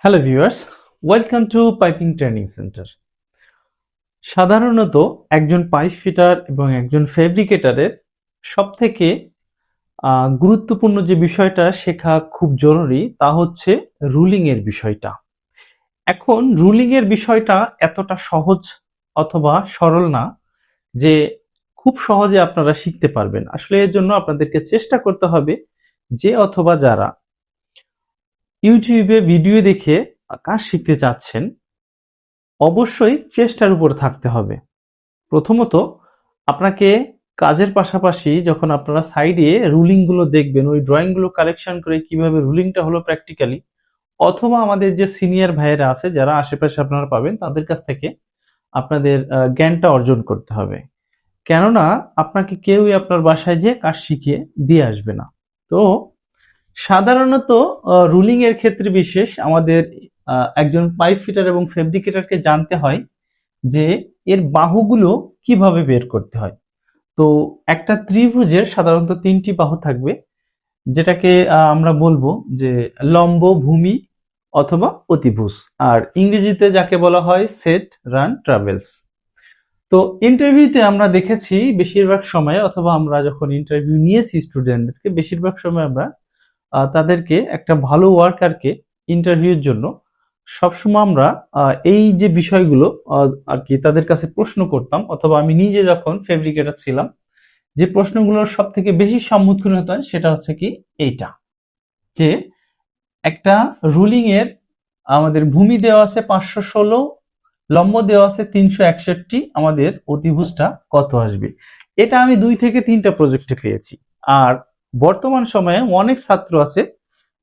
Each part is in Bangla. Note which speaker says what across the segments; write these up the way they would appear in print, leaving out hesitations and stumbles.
Speaker 1: Hello viewers, welcome to piping training centre. সাধারণত একজন পাইপ ফিটার এবং একজন ফেব্রিকেটরের সবথেকে গুরুত্বপূর্ণ যে বিষয়টা শেখা খুব জরুরি তা হচ্ছে রুলিং এর বিষয়টা। এখন রুলিং এর বিষয়টা এতটা সহজ অথবা সরল না যে খুব সহজে আপনারা শিখতে পারবেন। আসলে এর জন্য আপনাদেরকে চেষ্টা করতে হবে যে অথবা যারা ইউটিউবে ভিডিও দেখে কাজ শিখতে চাচ্ছেন অবশ্যই চেষ্টার উপর থাকতে হবে। প্রথমত আপনাকে কাজের পাশাপাশি যখন আপনারা সাইডে রুলিং গুলো দেখবেন, ওই ড্রয়িং গুলো কালেকশন করে কিভাবে রুলিংটা হলো প্র্যাকটিক্যালি, অথবা আমাদের যে সিনিয়র ভাইয়েরা আছে যারা আশেপাশে আপনারা পাবেন তাদের কাছ থেকে আপনাদের জ্ঞানটা অর্জন করতে হবে। কেননা আপনাকে কেউই আপনার বাসায় যেয়ে কাজ শিখিয়ে দিয়ে আসবে না। তো সাধারণত রুলিং এর ক্ষেত্রে বিশেষ আমাদের একজন পাইপ ফিটার এবং ফেব্রিকেটরকে জানতে হয় যে এর বাহুগুলো কিভাবে বের করতে হয়। তো একটা ত্রিভুজের সাধারণত তিনটি বাহু থাকবে, যেটাকে আমরা বলবো যে লম্ব, ভূমি অথবা অতিভুজ। আর ইংরেজিতে যাকে বলা হয় সেট, রান, ট্রাভেলস। তো ইন্টারভিউতে আমরা দেখেছি বেশিরভাগ সময়, অথবা আমরা যখন ইন্টারভিউ নিয়েছি স্টুডেন্টদেরকে, বেশিরভাগ সময় আমরা তাদেরকে একটা ভালো ওয়ার্কারকে ইন্টারভিউর জন্য সবসময় আমরা এই যে বিষয়গুলো আর কি তাদের কাছে প্রশ্ন করতাম, অথবা আমি নিজে যখন ফেব্রিকেটর ছিলাম যে প্রশ্নগুলোর সব থেকে বেশি সম্মুখীন হতাম সেটা হচ্ছে কি এইটা, যে একটা রুলিং এর আমাদের ভূমি দেওয়া আছে 516, লম্ব দেওয়া আছে 361, আমাদের অতিভুজটা কত আসবে। এটা আমি 2 থেকে 3টা প্রজেক্টে পেয়েছি। আর বর্তমান সময়ে অনেক ছাত্র আছে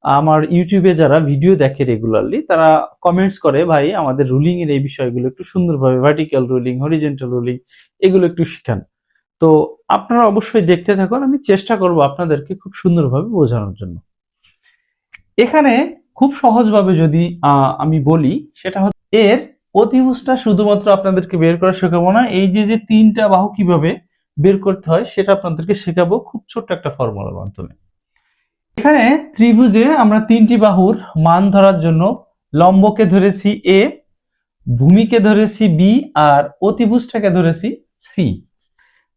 Speaker 1: আমার ইউটিউবে যারা ভিডিও দেখে রেগুলারলি, তারা কমেন্টস করে ভাই আমাদের রুলিং এর এই বিষয়গুলো একটু সুন্দরভাবে, ভার্টিক্যাল রুলিং, হরিজন্টাল রুলিং এগুলো একটু শিখান। তো আপনারা অবশ্যই দেখতে থাকুন, আমি চেষ্টা করব আপনাদেরকে খুব সুন্দরভাবে বোঝানোর জন্য। এখানে খুব সহজভাবে যদি আমি বলি, সেটা হচ্ছে এর অতিভুজটা শুধুমাত্র আপনাদেরকে বের করা শেখাবো না, এই যে যে তিনটা বাহু কিভাবে বের করতে হয় সেটা আপনাদেরকে শেখাবো খুব ছোট্ট একটা ফর্মুলার মাধ্যমে। এখানে ত্রিভুজে আমরা তিনটি বাহুর মান ধরার জন্য লম্বকে ধরেছি এ, ভূমিকে ধরেছি বি, আর অতিভুজটাকে ধরেছি সি।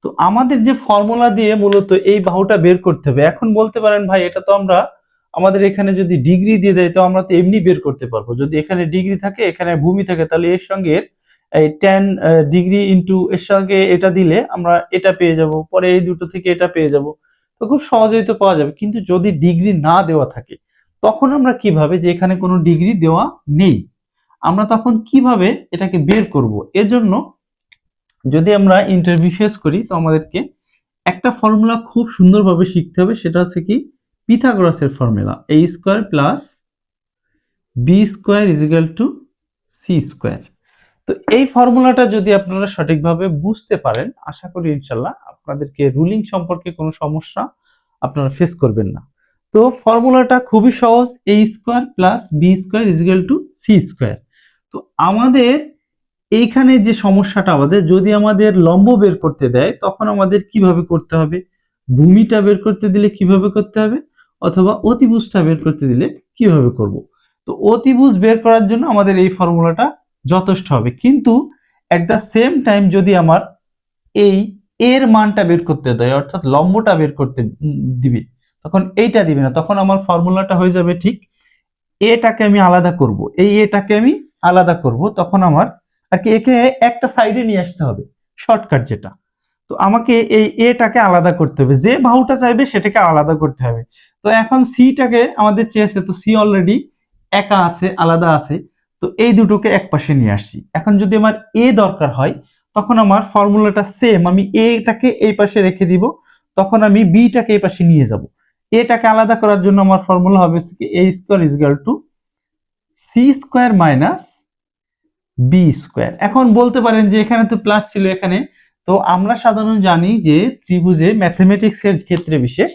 Speaker 1: তো আমাদের যে ফর্মুলা দিয়ে মূলত এই বাহুটা বের করতে হবে। এখন বলতে পারেন ভাই এটা তো আমরা আমাদের এখানে যদি ডিগ্রি দিয়ে দেয় তো আমরা তো এমনি বের করতে পারবো। যদি এখানে ডিগ্রি থাকে এখানে ভূমি থাকে তাহলে এর সঙ্গে এই 10 ডিগ্রি ইন্টু এর সঙ্গে এটা দিলে আমরা এটা পেয়ে যাব, পরে এই দুটো থেকে এটা পেয়ে যাব। তো খুব সহজেই তো পাওয়া যাবে। কিন্তু যদি ডিগ্রি না দেওয়া থাকে তখন আমরা কিভাবে, যে এখানে কোনো ডিগ্রি দেওয়া নেই, আমরা তখন কিভাবে এটাকে বের করব? এর জন্য যদি আমরা ইন্টারভিউ ফেস করি তো আমাদেরকে একটা ফর্মুলা খুব সুন্দরভাবে শিখতে হবে, সেটা হচ্ছে কি পিথাগোরাসের formula, a square plus B square is equal to C square. তো এই ফর্মুলাটা যদি আপনারা সঠিকভাবে বুঝতে পারেন, আশা করি ইনশাল্লাহ আপনাদেরকে রুলিং সম্পর্কে কোনো সমস্যা আপনারা ফেস করবেন না। তো ফর্মুলাটা খুবই সহজ, a square plus B square is equal to C square. তো আমাদের এইখানে যে সমস্যাটা, আমাদের যদি আমাদের লম্ব বের করতে দেয় তখন আমাদের কিভাবে করতে হবে, ভূমিটা বের করতে দিলে কিভাবে করতে হবে, অথবা অতিভুজটা বের করতে দিলে কিভাবে করব। তো অতিভুজ বের করার জন্য আমাদের এই ফর্মুলাটা যথেষ্ট হবে। কিন্তু এট দ্য সেম টাইম যদি আমার এই এর মানটা বের করতে দেয়, অর্থাৎ লম্বটা বের করতে দিবে, তখন এইটা দিবে না, তখন আমার ফর্মুলাটা হয়ে যাবে ঠিক এটাকে আমি আলাদা করব, এই এটাকে আমি আলাদা করব, তখন আমার আর কি একে একটা সাইডে নিয়ে আসতে হবে, শর্টকাট যেটা। তো আমাকে এই এটাকে আলাদা করতে হবে, যে বাহুটা চাইবে সেটাকে আলাদা করতে হবে। তো এখন সিটাকে আমাদের চেয়েছে, তো সি অলরেডি একা আছে, আলাদা আছে, তো এই দুটোকে এক পাশে নিয়ে আসছি। এখন যদি আমার এ দরকার হয় তখন আমার ফর্মুলাটা সেম, আমি এটাকে এই পাশে রেখে দিব, তখন আমি বিটাকে এই পাশে নিয়ে যাব। এটাকে আলাদা করার জন্য আমার ফর্মুলা হবে a square is equal to C square minus B square. এখন বলতে পারেন যে এখানে তো প্লাস ছিল এখানে, তো আমরা সাধারণত জানি যে ত্রিভুজে ম্যাথমেটিক্স এর ক্ষেত্রে বিশেষ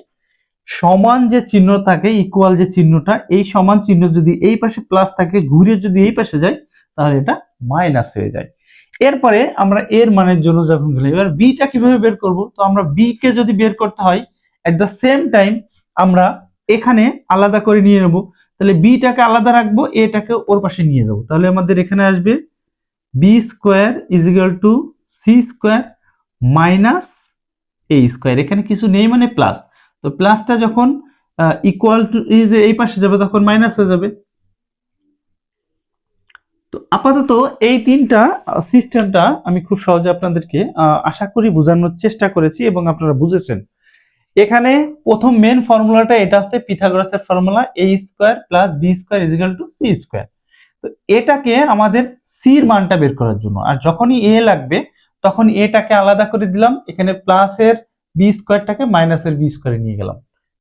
Speaker 1: সমান যে চিহ্ন থাকে, ইকুয়াল যে চিহ্নটা, এই সমান চিহ্ন যদি এই পাশে প্লাস থাকে, ঘুরে যদি এই পাশে যায় তাহলে এটা মাইনাস হয়ে যায়। এরপরে আমরা এর মানের জন্য যখন গেলাম, এবার বিটা কিভাবে বের করব, তো আমরা বি কে যদি বের করতে হয় এট দ্য সেম টাইম আমরা এখানে আলাদা করে নিয়ে নেব, তাহলে বিটাকে আলাদা রাখবো, এটাকে ওর পাশে নিয়ে যাবো। তাহলে আমাদের এখানে আসবে B square is equal to C square minus A square. এখানে কিছু নেই মানে প্লাস, তো প্লাসটা যখন ইকুয়াল টু এই পাশে যাবে তখন মাইনাস হয়ে যাবে। তো আপাতত এই তিনটা সিস্টেমটা আমি খুব সহজে আপনাদেরকে আশা করি বোঝানোর চেষ্টা করেছি এবং আপনারা বুঝেছেন। এখানে প্রথম মেন ফর্মুলাটা এটা হচ্ছে পিথাগোরাসের formula, A square plus B square is equal to C square. তো এটাকে আমাদের সির মানটা বের করার জন্য, আর যখনই এ লাগবে তখন এটাকে আলাদা করে দিলাম, এখানে প্লাসের বি স্কোয়ারটাকে মাইনাসের বি স্কোয়ারে নিয়ে গেলাম,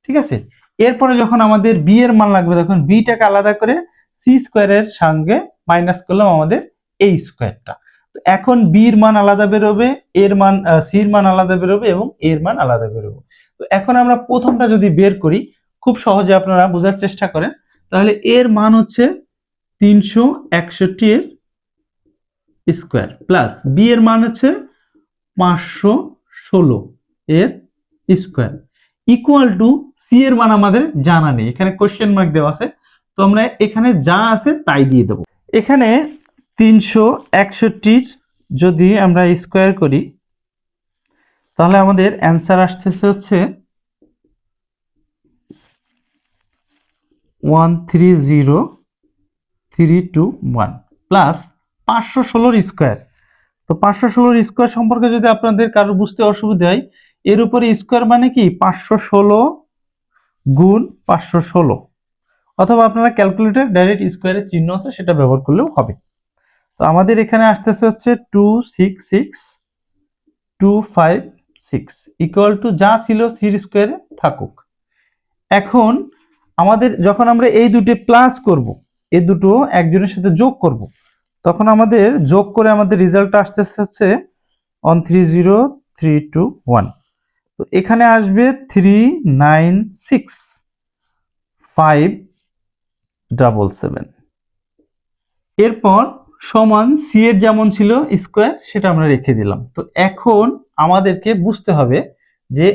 Speaker 1: ঠিক আছে। এরপরে যখন আমাদের বি এর মান লাগবে তখন বিটাকে আলাদা করে সি স্কোয়ারের সঙ্গে মাইনাস করলাম আমাদের এই স্কোয়ারটা। তো এখন বির মান আলাদা বেরোবে, এর মান সির মান আলাদা বেরোবে এবং এর মান আলাদা বেরোবে। তো এখন আমরা প্রথমটা যদি বের করি, খুব সহজে আপনারা বোঝার চেষ্টা করেন, তাহলে এর মান হচ্ছে 361 এর স্কোয়ার প্লাস বি এর মান হচ্ছে 516 এর স্কোয়ার ইকুয়াল টু সি এর মান আমাদের জানা নেই, এখানে কোশ্চেন মার্ক দেওয়া আছে, তো আমরা এখানে যা আছে তাই দিয়ে দেবো। এখানে 361 যদি আমরা স্কোয়ার করি তাহলে আমাদের অ্যান্সার আসতেছে হচ্ছে 130321 প্লাস 516 স্কোয়ার। তো 516 স্কোয়ার সম্পর্কে যদি আপনাদের কারো বুঝতে অসুবিধা হয়, এর উপরে স্কোয়ার মানে কি 516 গুণ 516, অথবা আপনারা ক্যালকুলেটর ডাইরেক্ট স্কোয়ারের চিহ্ন আছে সেটা ব্যবহার করলেও হবে। তো আমাদের এখানে আসতেছে হচ্ছে 266256 ইকুয়াল টু যা ছিল সির স্কোয়ারে থাকুক। এখন আমাদের যখন আমরা এই দুটো প্লাস করব, এই দুটো একজনের সাথে যোগ করব, তখন আমাদের যোগ করে আমাদের রেজাল্টটা আসতেছে হচ্ছে 130321। তো এখানে আসবে 396577। এরপর সমান সি এর যেমন ছিল স্কোয়ার সেটা আমরা রেখে দিলাম। তো এখন আমাদেরকে বুঝতে হবে যে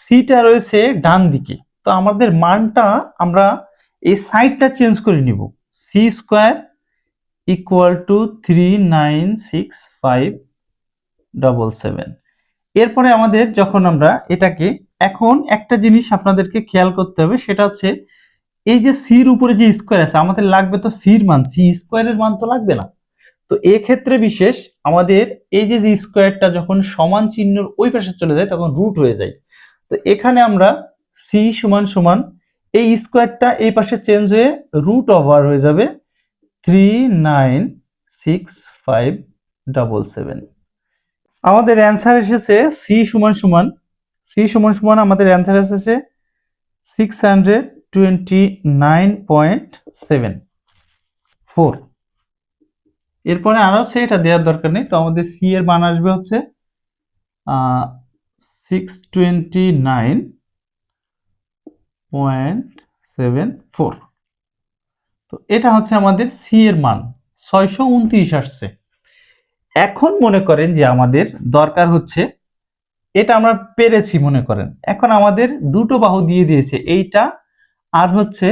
Speaker 1: সিটা রয়েছে ডান দিকে, তো আমাদের মানটা আমরা এই সাইডটা চেঞ্জ করে নিব, সি স্কোয়ার ইকুয়াল টু 396577। এরপরে আমাদের যখন আমরা এটাকে, এখন একটা জিনিস আপনাদেরকে খেয়াল করতে হবে, সেটা হচ্ছে এই যে সির উপরে যে স্কোয়ার আছে আমাদের লাগবে তো সির মান, সি স্কোয়ারের মান তো লাগবে না। তো এক্ষেত্রে বিশেষ আমাদের এই যে স্কোয়ারটা যখন সমান চিহ্নর ওই পাশে চলে যায় তখন রুট হয়ে যায়। তো এখানে আমরা সি সমান সমান এই স্কোয়ারটা এই পাশে চেঞ্জ হয়ে রুট ওভার হয়ে যাবে 396577। আমাদের অ্যান্সার এসেছে সি সমান সমান আমাদের অ্যান্সার এসেছে 629.74। এরপরে আরো হচ্ছে এটা দেওয়ার দরকার নেই, তো আমাদের সি এর মান আসবে হচ্ছে 629.74। তো এটা হচ্ছে আমাদের সি এর মান 629 আসছে। এখন মনে করেন যে আমাদের দরকার হচ্ছে, এটা আমরা পেরেছি মনে করেন, এখন আমাদের দুটো বাহু দিয়ে দিয়েছে, এইটা আর হচ্ছে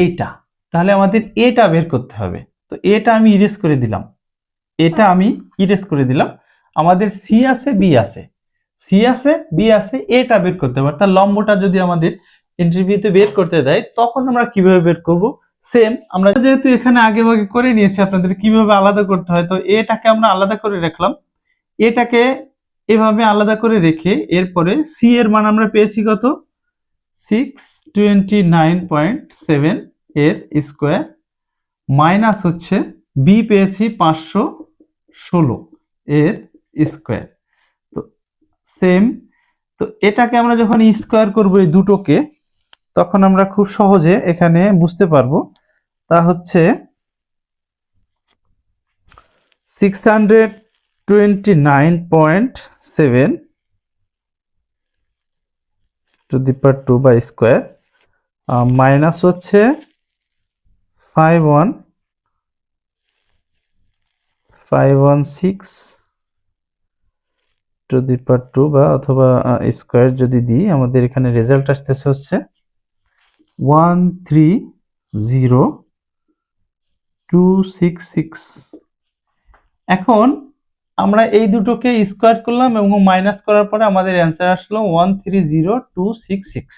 Speaker 1: এইটা, তাহলে আমাদের এটা বের করতে হবে। তো এটা আমি ইরেজ করে দিলাম, এটা আমি ইরেজ করে দিলাম। আমাদের সি আছে বি আছে, সি আছে বি আছে, এটা বের করতে হবে। তার লম্বটা যদি আমাদের ইন্টারভিউতে বের করতে দেয় তখন আমরা কিভাবে বের করব, সেম আমরা যেহেতু এখানে আগে ভাগে করে নিয়েছি আপনাদের কিভাবে আলাদা করতে হয়, তো এটাকে আমরা আলাদা করে রাখলাম, এটাকে এভাবে আলাদা করে রেখে এরপরে সি এর মান আমরা পেয়েছি কত, 629.7 এর স্কোয়ার মাইনাস হচ্ছে বি পেয়েছি 516 এর স্কোয়ার। তো সেম, তো এটাকে আমরা যখন স্কোয়ার করব এই দুটোকে, তখন আমরা খুব সহজে এখানে বুঝতে পারবো, তা হচ্ছে 629.7 to the power 2 by square minus হচ্ছে 51516 টু দি পাওয়ার 2 বা অথবা স্কোয়ার যদি দিই আমাদের এখানে রেজাল্ট আসতেছে হচ্ছে 0.266। এখন আমরা এই দুটোকে স্কোয়ার করলাম এবং মাইনাস করার পরে আমাদের অ্যান্সার আসলো 130.266।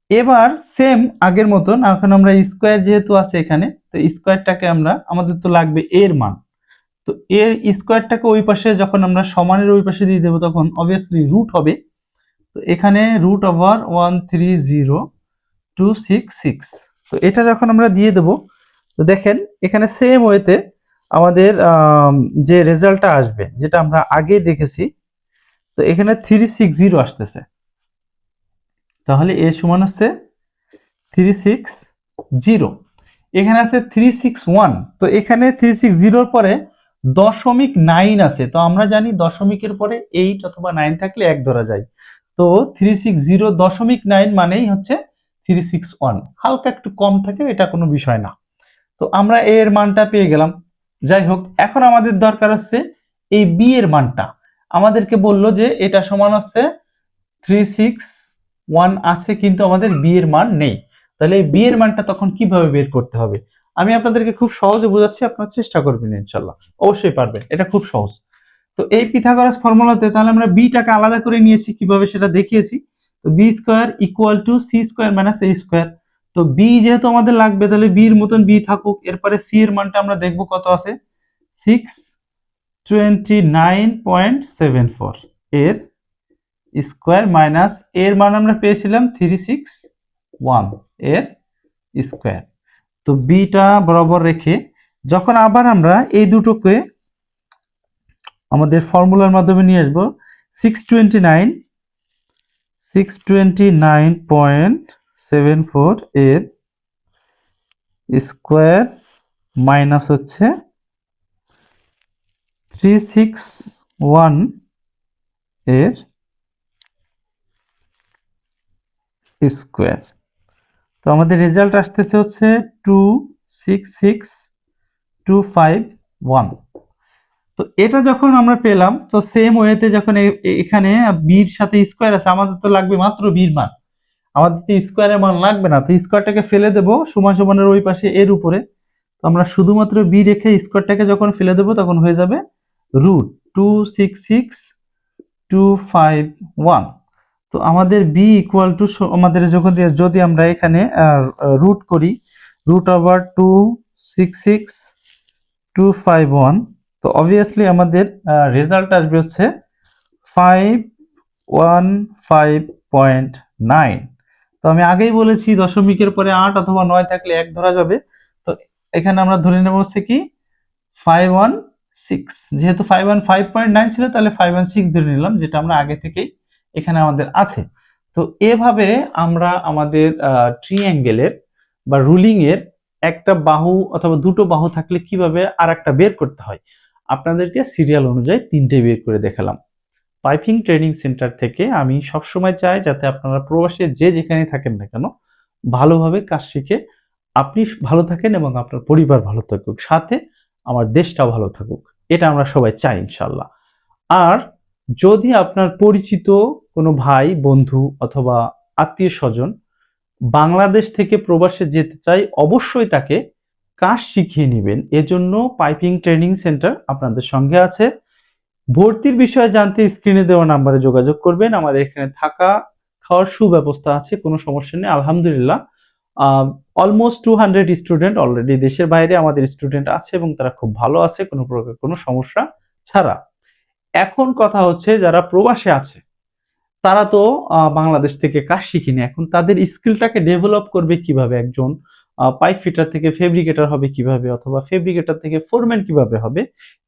Speaker 1: এবার সেম আগের মতন এখন আমরা স্কোয়ার যেহেতু আছে এখানে, তো স্কোয়ারটাকে আমাদের তো লাগবে এর মান, তো এর স্কোয়ারটাকে ওই পাশে যখন আমরা সমানের ওই পাশে দিয়ে দেবো তখন অবভিয়াসলি রুট হবে। তো এখানে √130.266। তো এটা যখন আমরা দিয়ে দেবো, তো দেখেন এখানে সেম ওয়েতে আমাদের যে রেজাল্টটা আসবে যেটা আমরা আগে দেখেছি, তো এখানে 360 আসতেছে। তাহলে এ সমান হচ্ছে 360, এখানে আছে 361, তো এখানে 360 পরে 0.9 আছে, তো আমরা জানি দশমিকের পরে 8 অথবা 9 থাকলে 1 ধরা যায়, তো 360.9 মানেই হচ্ছে 361, হালকা একটু কম থাকে, এটা কোনো বিষয় না। তো আমরা এ এর মানটা পেয়ে গেলাম। যাই হোক, এখন আমাদের দরকার হচ্ছে এই বি এর মানটা। আমাদেরকে বললো যে এটা সমান হচ্ছে 361 আছে, কিন্তু আমাদের বি এর মান নেই। তাহলে এই বি এর মানটা তখন কিভাবে বের করতে হবে আমি আপনাদেরকে খুব সহজে বোঝাচ্ছি, আপনারা চেষ্টা করবেন, ইনশাল্লাহ অবশ্যই পারবেন, এটা খুব সহজ। তো এই পিথাগোরাস ফর্মুলাতে তাহলে আমরা বিটাকে আলাদা করে নিয়েছি, কিভাবে সেটা দেখিয়েছি। তো B square equal to C square minus A square. তো বি যেহেতু আমাদের লাগবে, তাহলে বির মতন বি থাকুক, এরপরে সি এর মানটা আমরা দেখবো কত আছে, 629.74 এর স্কোয়ার মাইনাস এর মান আমরা পেয়েছিলাম 361 এর স্কোয়ার। তো বিটা বরাবর রেখে যখন আবার আমরা এই দুটোকে আমাদের ফর্মুলার মাধ্যমে নিয়ে আসবো, 629.74 এর স্কোয়ার মাইনাস হচ্ছে 361 এর স্কোয়ার। তো আমাদের রেজাল্ট আসতেছে হচ্ছে 266.251। তো এটা যখন আমরা পেলাম, তো সেম ওয়েতে যখন এখানে বির সাথে স্কোয়ার আছে, আমাদের তো লাগবে মাত্র বির মান, আমাদের তো স্কোয়ারের মান লাগবে না, তো স্কোয়ারটাকে ফেলে দেবো সমান সমানের ওই পাশে এর উপরে। তো আমরা শুধুমাত্র বি রেখে স্কোয়ারটাকে যখন ফেলে দেবো তখন হয়ে যাবে √266.251। তো আমাদের বি ইকুয়াল টু আমাদের যখন যদি আমরা এখানে রুট করি, √266.251, তো অবভিয়াসলি আমাদের রেজাল্ট আসবে হচ্ছে 515.9। তো আমি আগেই বলেছি দশমিকের পরে 8 অথবা 9 থাকলে 1 ধরা যাবে, তো এখানে আমরা ধরে নেব হচ্ছে কি 516, যেহেতু 515.9 ছিল তাহলে 516 ধরে নিলাম, যেটা আমরা আগে থেকেই এখানে আমাদের আছে। তো এভাবে আমরা আমাদের ট্রিঅ্যাঙ্গেলের বা রুলিং এর একটা বাহু অথবা দুটো বাহু থাকলে কিভাবে আর একটা বের করতে হয় আপনাদেরকে সিরিয়াল অনুযায়ী 3টে বের করে দেখালাম। পাইপিং ট্রেনিং সেন্টার থেকে আমি সবসময় চাই যাতে আপনারা প্রবাসে যে যেখানে থাকেন না কেন ভালোভাবে কাজ শিখে আপনি ভালো থাকেন এবং আপনার পরিবার ভালো থাকুক, সাথে আমার দেশটাও ভালো থাকুক, এটা আমরা সবাই চাই ইনশাল্লাহ। আর যদি আপনার পরিচিত কোনো ভাই বন্ধু অথবা আত্মীয় স্বজন বাংলাদেশ থেকে প্রবাসে যেতে চাই, অবশ্যই তাকে কাজ শিখিয়ে নেবেন, এজন্য পাইপিং ট্রেনিং সেন্টার আপনাদের সঙ্গে আছে। ভর্তির বিষয়ে জানতে স্ক্রিনে দেওয়া নাম্বারে যোগাযোগ করবেন, আমাদের এখানে থাকা খাওয়ার সুব্যবস্থা আছে, কোনো সমস্যা নেই আলহামদুলিল্লাহ। অলমোস্ট 200 স্টুডেন্ট অলরেডি দেশের বাইরে আমাদের স্টুডেন্ট আছে এবং তারা খুব ভালো আছে কোনো প্রকার কোনো সমস্যা ছাড়া। এখন কথা হচ্ছে যারা প্রবাসে আছে তারা তো বাংলাদেশ থেকে কাজ শিখিনি, এখন তাদের স্কিলটাকে ডেভেলপ করবে কিভাবে, একজন পাইপ ফিটার থেকে ফেব্রিকেটর হবে কিভাবে অথবা ফেব্রিকেটর থেকে ফোরম্যান কিভাবে হবে,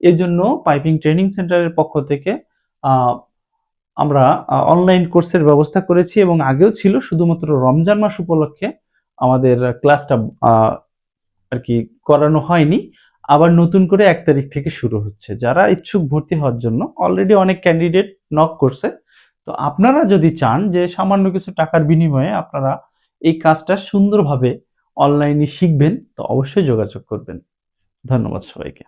Speaker 1: এর জন্য পাইপিং ট্রেনিং সেন্টারের পক্ষ থেকে আমরা অনলাইন কোর্সের ব্যবস্থা করেছি এবং আগেও ছিল, শুধুমাত্র রমজান মাস উপলক্ষে আমাদের ক্লাসটা আর কি করানো হয়নি, আবার নতুন করে 1 তারিখ থেকে শুরু হচ্ছে। যারা ইচ্ছুক ভর্তি হওয়ার জন্য অলরেডি অনেক ক্যান্ডিডেট নক করছে, তো আপনারা যদি চান যে সামান্য কিছু টাকার বিনিময়ে আপনারা এই কাজটা সুন্দরভাবে অনলাইনে শিখবেন, তো অবশ্যই যোগাযোগ করবেন। ধন্যবাদ সবাইকে।